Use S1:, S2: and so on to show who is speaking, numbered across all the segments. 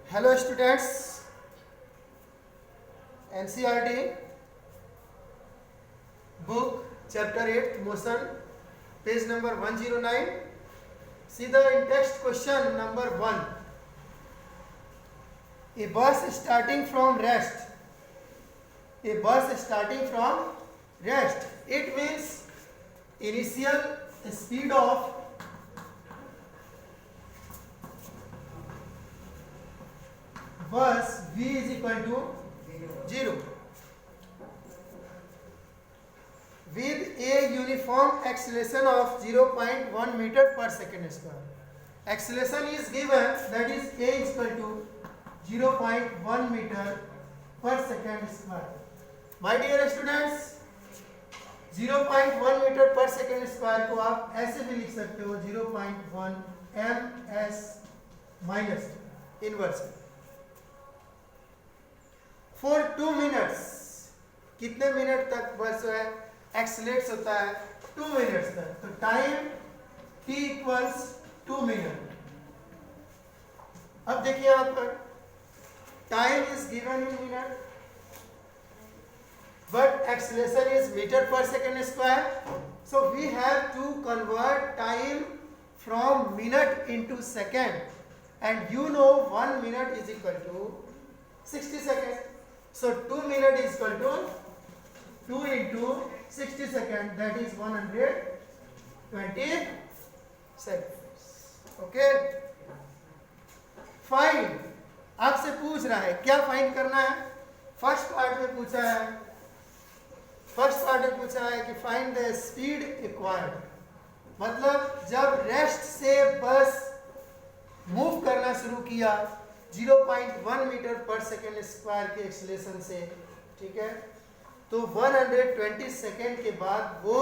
S1: Hello students, NCERT book chapter 8 motion page number 109. See the in text question number 1. A bus starting from rest. A bus starting from rest. It means initial speed of bus v is equal to 0 with a uniform acceleration of 0.1 meter per second square. Acceleration is given, that is a is equal to 0.1 meter per second square. My dear students, 0.1 metre per second square को आप ऐसे भी लिख सकते हो 0.1 ms minus inverse for 2 minutes. कितने minute तक बस है एक्सीलरेट्स होता है 2 मिनट्स तक. तो टाइम t इक्वल्स 2 मिनट. अब देखिए यहाँ पर time is given in minute but acceleration is meter per second square, so we have to convert time from minute into second, and you know 1 minute is equal to 60 seconds. So 2 minute is equal to 2 into 60 seconds, that is 120 seconds. Okay, find. आपसे पूछ रहा है क्या find करना है. First part में पूछा है, फर्स्ट पार्ट में पूछा है कि फाइंड द स्पीड एक्वायर्ड. मतलब जब रेस्ट से बस मूव करना शुरू किया 0.1 मीटर पर सेकेंड स्क्वायर के एक्सीलरेशन से, ठीक है, तो 120 सेकेंड के बाद वो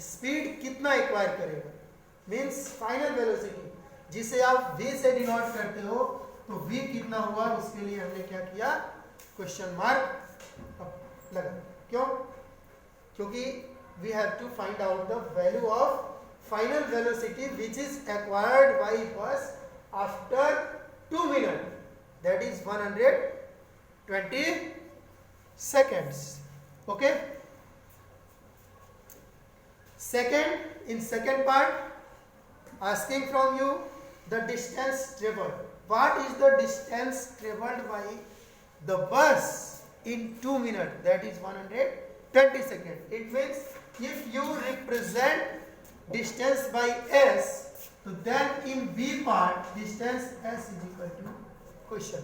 S1: स्पीड कितना एक्वायर करेगा, मींस फाइनल वेलोसिटी, जिसे आप v से डिनोट करते हो. तो v कितना हुआ उसके लिए हमने क्या किया, क्वेश्चन मार्क लगा. क्यों? क्योंकि we have to find out the value of final velocity which is acquired by bus after 2 minute, that is 120 seconds. Okay, second, in second part asking from you the distance traveled. What is the distance traveled by the bus in 2 minutes, that is 120 seconds. It means if you represent distance by s, so then in b part distance s is equal to question.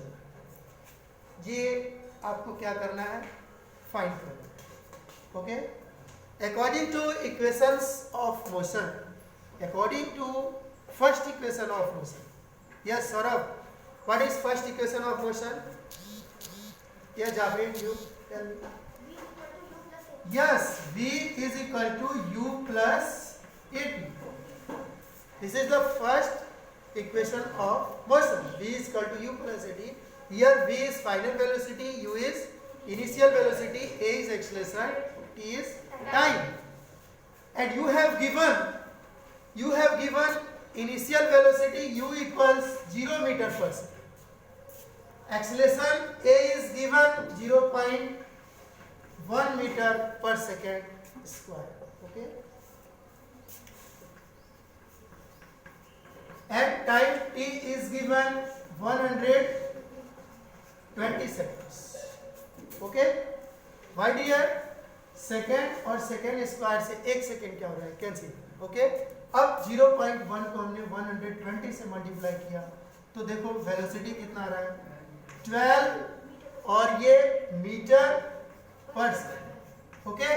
S1: ये आपको क्या करना है, find करना. Okay, according to equations of motion, according to first equation of motion. Yes Saurabh, what is first equation of motion? Yes, Javed, you tell me. Yes, v is equal to u plus at. This is the first equation of motion. V is equal to u plus at. Here v is final velocity, u is initial velocity, a is acceleration, t is time. And you have given initial velocity u equals 0 meter per second. Acceleration a is given 0.1 meter per second square. Okay, and time t is given 120 seconds. Okay, my dear, second और second square से 1 second क्या हो रहा है, cancel. Okay, अब 0.1 को हमने 120 से मल्टीप्लाई किया तो देखो वेलोसिटी कितना आ रहा है 12, और ये metre per second. Okay,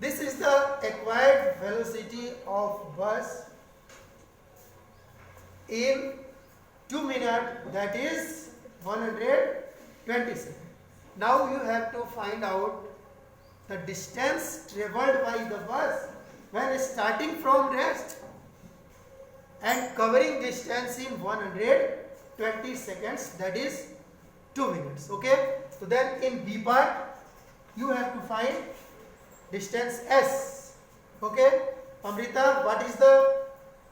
S1: this is the acquired velocity of बस in 2 minutes, that is 120 seconds. Now you have to find out the distance traveled by the bus when starting from rest and covering distance in 120 seconds, that is 2 minutes. Okay, so then in B part you have to find distance S. Okay, Amrita, what is the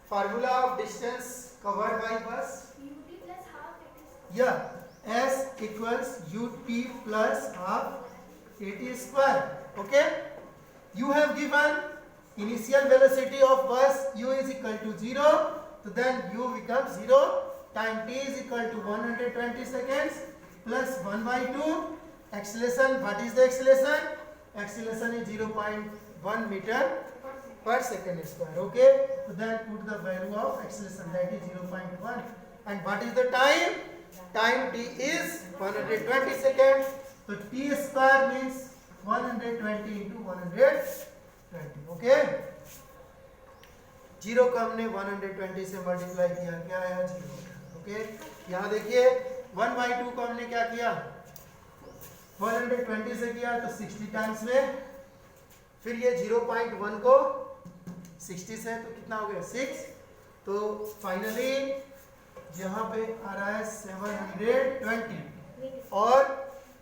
S1: formula of distance covered by bus?
S2: ut plus
S1: Yeah, s equals ut plus half at square. Okay, you have given initial velocity of bus u is equal to 0, so then u becomes 0, time t is equal to 120 seconds plus 1 by 2. Acceleration, what is the acceleration? Acceleration is 0.1 meter per second square. Okay, so then put the value of acceleration, that is 0.1. And what is the time? Time t is 120 seconds, so t square means 120 into 120. Okay, 0 को हमने 120 से multiply किया, क्या आया 0. Okay, यहाँ देखिए 1 by 2 को हमने क्या किया, 120 से किया तो 60 टाइम्स में, फिर ये 0.1 को 60 से तो कितना हो गया 6, तो फाइनली यहाँ पे आ रहा है 720. और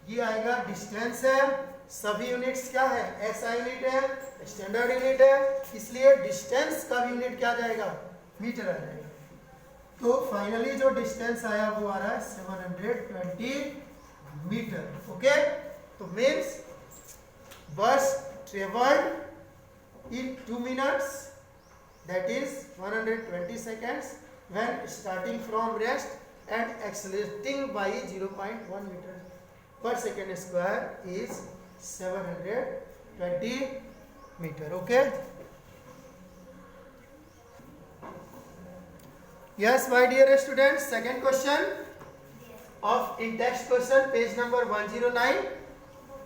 S1: ये आएगा डिस्टेंस है, सभी यूनिट्स क्या है, एसआई यूनिट है, स्टैंडर्ड यूनिट है, इसलिए डिस्टेंस का भी यूनिट क्या जाएगा, मीटर आ जाएगा. तो फाइनली जो डिस्टेंस आया वो आ रहा है 720 मीटर. ओके, तो मीन्स बस travelled in 2 minutes, that is 120 seconds when starting from rest and accelerating by 0.1 meter per second square is 720 meter. Okay, yes my dear students, second question of in text question page number 109.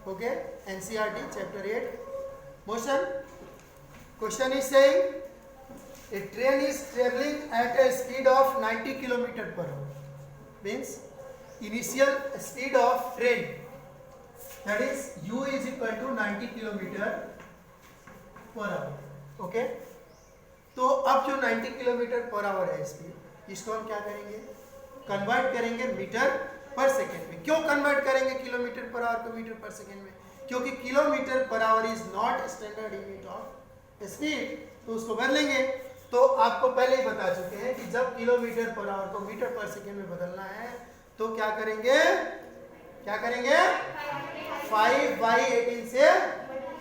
S1: Okay, NCERT chapter 8 motion. Question is saying a train is traveling at a speed of 90 km per hour. Means initial speed of train, that is u is equal to 90 km per hour. Okay, तो अब जो 90 km per hour है speed, इसको हम क्या करेंगे, convert करेंगे metre per second में. क्यों कन्वर्ट करेंगे किलोमीटर पर आवर को मीटर पर सेकेंड में, क्योंकि kilometre per hour is not standard unit of speed, तो उसको बदलेंगे. तो आपको पहले ही बता चुके हैं कि जब किलोमीटर पर आवर को मीटर पर सेकेंड में बदलना है तो क्या करेंगे, 5/18 से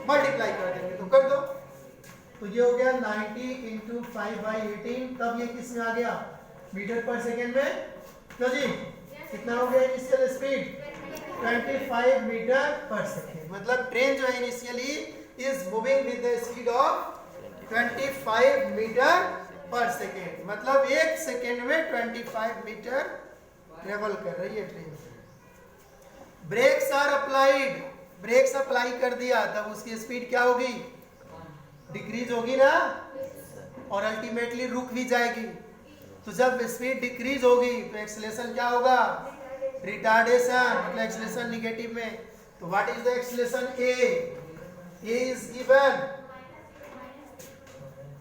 S1: मल्टीप्लाई कर देंगे. तो कर दो, तो ये हो गया 90 इंटू 5/18. तब ये किस में आ गया, मीटर पर सेकेंड में. तो जी कितना हो गया initial speed, 25 meter per second. मतलब ट्रेन जो है initially is moving with the speed of 25 meter per second. मतलब एक सेकेंड में 25 मीटर ट्रेवल कर रही है train. Brakes are applied, brakes apply कर दिया तब उसकी स्पीड क्या होगी, डिक्रीज होगी ना, और अल्टीमेटली रुक भी जाएगी. तो जब स्पीड डिक्रीज होगी तो एक्सेलेरेशन क्या होगा, रिटार्डेशन, मतलब एक्सेलेरेशन निगेटिव में. तो what is the acceleration, a is given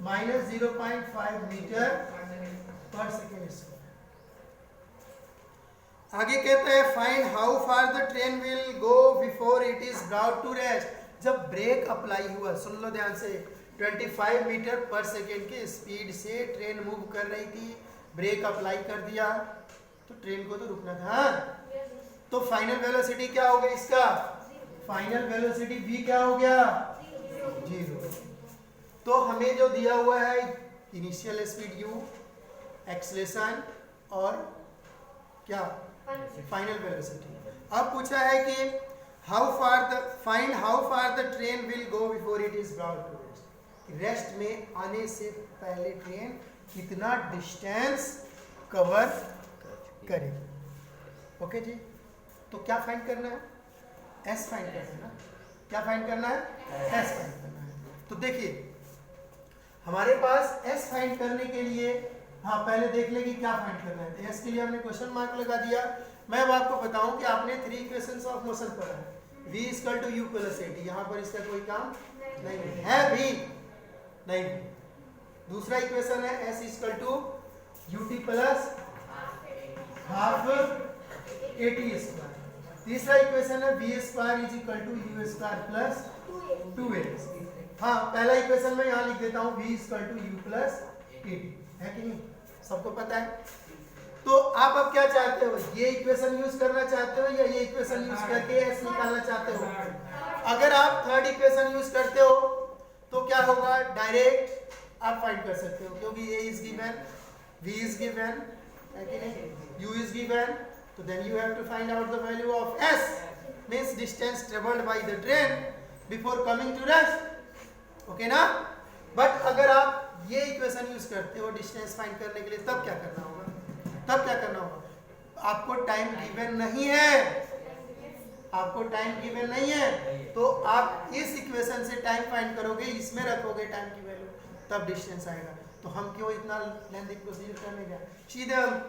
S1: minus 0.5 meter per second square. आगे कहते हैं find how far the train will go before it is brought to rest. जब ब्रेक अप्लाई हुआ, सुन लो ध्यान से, 25 मीटर पर सेकेंड की स्पीड से ट्रेन मूव कर रही थी, ब्रेक अप्लाई कर दिया तो ट्रेन को तो रुकना था. तो फाइनल वेलोसिटी क्या हो गया इसका, फाइनल वेलोसिटी v क्या हो गया, 0. तो हमें जो दिया हुआ है इनिशियल स्पीड u, एक्सेलेरेशन और क्या फाइनल वेलोसिटी. अब पूछा है कि find how far the train will go before it is brought to rest. Rest में आने से पहले ट्रेन कितना डिस्टेंस कवर करेगी. ओके जी, तो क्या फाइंड करना है, एस फाइंड करना है. क्या फाइंड करना है, एस फाइंड करना है. तो देखिए हमारे पास एस फाइंड करने के लिए, हाँ पहले देख ले कि क्या फाइंड करना है. तो एस के लिए हमने क्वेश्चन मार्क लगा दिया. मैं अब आपको बताऊं कि आपने 3 इक्वेशंस ऑफ मोशन पढ़ा है, v = u + at. यहाँ पर इसका कोई काम नहीं है, भी नहीं. दूसरा इक्वेशन है s = ut + हाफ at². तीसरा इक्वेशन है v² = u² + 2at. हाँ पहला इक्वेशन मैं यहाँ लिख देता हूँ, v = u + at, है कि नहीं, सबको पता है. तो आप अब क्या चाहते हो, ये इक्वेशन यूज करना चाहते हो या ये इक्वेशन यूज करके एस निकालना चाहते हो? अगर आप थर्ड इक्वेशन यूज करते हो तो क्या होगा, डायरेक्ट आप फाइंड कर सकते हो, क्योंकि A is given, v is given है कि नहीं, u इज गिवन, तो then you have to find out the value of s, means distance travelled by the train before coming to rest, okay ना। But अगर आप ये equation use करते हो डिस्टेंस फाइंड करने के लिए, तब क्या करना होगा, तब क्या करना होगा, आपको टाइम गिवन नहीं है, आपको टाइम गिवन नहीं है, तो आप इस इक्वेशन से टाइम फाइंड करोगे, इसमें रखोगे टाइम की वैल्यू, तब डिस्टेंस आएगा। तो हम क्यों इतना लेंथी प्रोसीजर करने गए, सीधे हम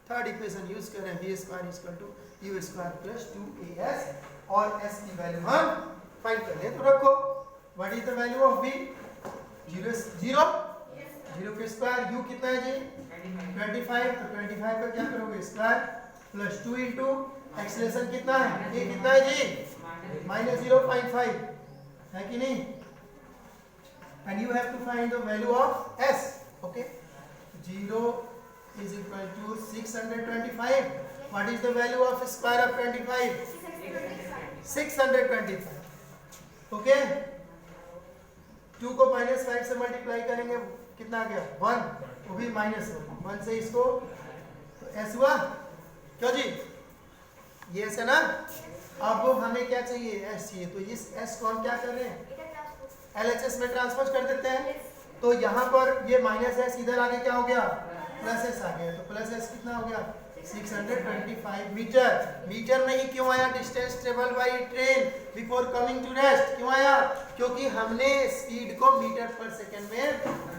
S1: थर्ड इक्वेशन यूज कर रहे हैं, v square equal to u square plus 2as, और s की वैल्यू हम फाइंड कर लें, तो रखो what is the value of v, 0 के स्क्वायर, u कितना है जी 25, तो 25 का क्या करोगे स्क्वायर प्लस 2 इंटू एक्सेलरेशन कितना है, ये कितना है जी -0.5 है कि नहीं, and you have to find the value of s, okay, 0 is equal to 625, what is the value of square of 25, 625, okay, 2 को -5 से मल्टीप्लाई करेंगे कितना आ गया 1, वो भी -1 से इसको, तो s हुआ, क्यों जी ये s है ना। अब हमें क्या चाहिए, s चाहिए, तो इस s को हम क्या कर रहे हैं LHS में ट्रांसफर कर देते हैं, तो यहाँ पर ये -s इधर आगे क्या हो गया +s आ गया, तो +s कितना हो गया 625 मीटर। मीटर में ही क्यों आया, distance travel by train before coming to rest, क्यों आया, क्योंकि हमने स्पीड को मीटर पर सेकंड में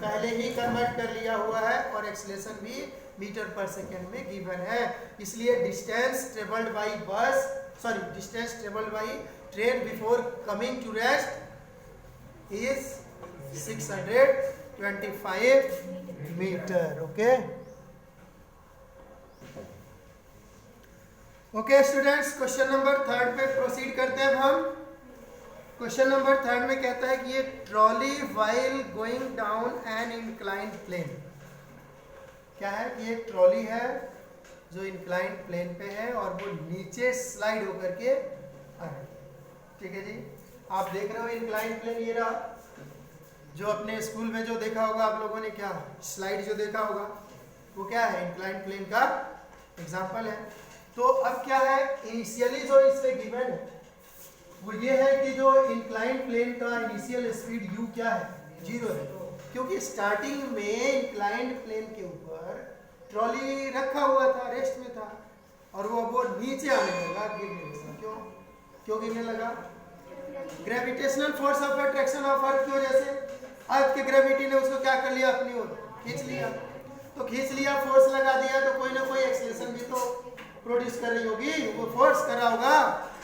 S1: पहले ही कन्वर्ट कर लिया हुआ है, और एक्सेलरेशन भी मीटर पर सेकंड में गिवन है, इसलिए distance travelled by bus, sorry distance travelled by train before coming to rest is 625 meter, okay. Okay students, question number 3 पे प्रोसीड करते हैं अब हम। क्वेश्चन नंबर 3 में कहता है कि ये trolley while going down an inclined plane, क्या है कि एक ट्रॉली है जो इंक्लाइंड प्लेन पे है और वो नीचे स्लाइड होकर के आ रही है, ठीक है जी। आप देख रहे हो इंक्लाइंड प्लेन ये रहा, जो अपने स्कूल में जो देखा होगा आप लोगों ने, क्या स्लाइड जो देखा होगा वो क्या है, इंक्लाइंड प्लेन का एग्जांपल है। तो अब क्या है, इनिशियली जो इसमें गिवन है वो ये है कि जो इंक्लाइंड प्लेन का इनिशियल स्पीड u क्या है 0 है, क्योंकि स्टार्टिंग में इंक्लाइंड प्लेन के ऊपर ट्रॉली रखा हुआ था, रेस्ट में था, और वो नीचे आने लगा, गिरने लगा। क्यों गिरने लगा, gravitational force of attraction of earth की वजह से। अर्थ की ग्रेविटी ने उसको क्या कर लिया, अपनी ओर खींच लिया, तो खींच लिया, फोर्स लगा दिया, तो कोई ना कोई एक्सेलरेशन भी तो प्रोड्यूस कर रही होगी, वो फोर्स कर रहा होगा,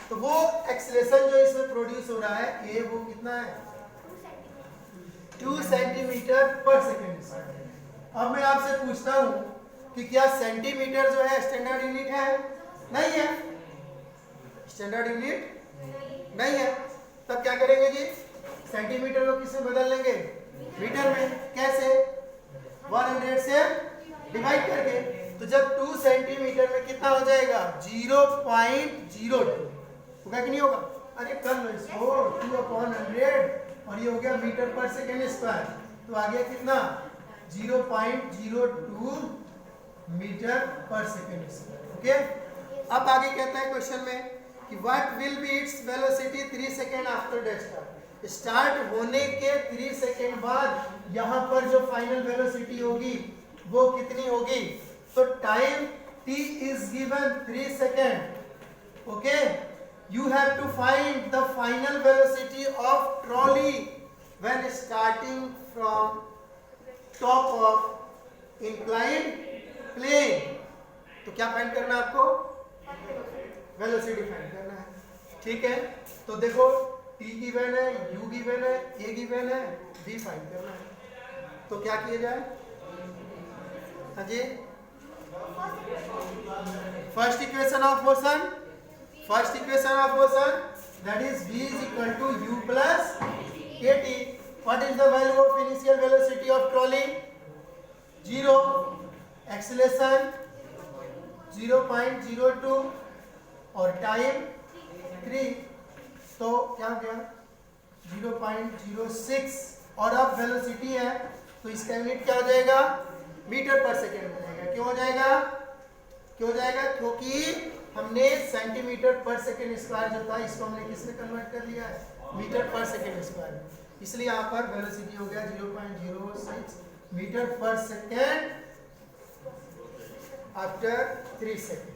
S1: तो वो एक्सेलरेशन जो इसमें प्रोड्यूस हो रहा है ये वो कितना है 2 सेंटीमीटर पर सेकेंड। अब मैं आपसे पूछता हूँ कि क्या सेंटीमीटर जो है स्टैंडर्ड यूनिट है, नहीं है, स्टैंडर्ड यूनिट नहीं है, तब क्या करेंगे जी, सेंटीमीटर को किसमें बदल लेंगे, मीटर में। कैसे, 100 से डिवाइड करके, तो जब 2 सेंटीमीटर में कितना हो जाएगा 0.02 होगा कि नहीं होगा, अरे कर लो इसको 2/100 और ये हो गया मीटर पर सेकेंड स्क्वायर, तो आ गया कितना 0.02 metre per second square, okay. अब आगे कहता है क्वेश्चन में कि what will be its velocity 3 second after the start, start होने के 3 सेकेंड बाद यहाँ पर जो फाइनल वेलोसिटी होगी वो कितनी होगी, तो time t is given 3 second, okay. You have to find the final velocity of trolley when starting from top of inclined plane। तो क्या फाइंड करना है आपको, वेलोसिटी फाइंड करना है, ठीक है। तो देखो t गिवन है, u गिवन है, a गिवन है, v फाइंड करना है, तो क्या किया जाए, हाँ जी, first equation of motion, first equation of motion, that is v is equal to u plus at। what is the value of initial velocity of trolley, 0, acceleration 0.02 और टाइम 3, तो क्या हो गया 0.06। और अब वेलोसिटी है तो इसका यूनिट क्या हो जाएगा, मीटर पर सेकेंड हो जाएगा। क्यों हो जाएगा, क्यों हो जाएगा, क्योंकि हमने सेंटीमीटर पर सेकेंड स्क्वायर जो था इसको हमने किसमें कन्वर्ट कर लिया है, मीटर पर सेकेंड स्क्वायर। इसलिए यहाँ पर वेलोसिटी हो गया 0.06 metre per second after 3 second.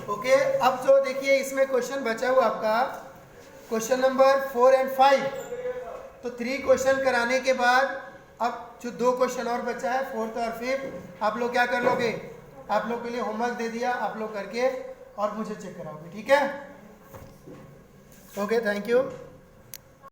S1: Okay, अब जो देखिए इसमें क्वेश्चन बचा हुआ आपका क्वेश्चन नंबर 4 एंड 5। तो 3 क्वेश्चन कराने के बाद अब जो 2 क्वेश्चन और बचा है 4th और 5th, आप लोग क्या कर लोगे, आप लोग के लिए होमवर्क दे दिया, आप लोग करके और मुझे चेक कराओगे, ठीक है। Okay, thank you.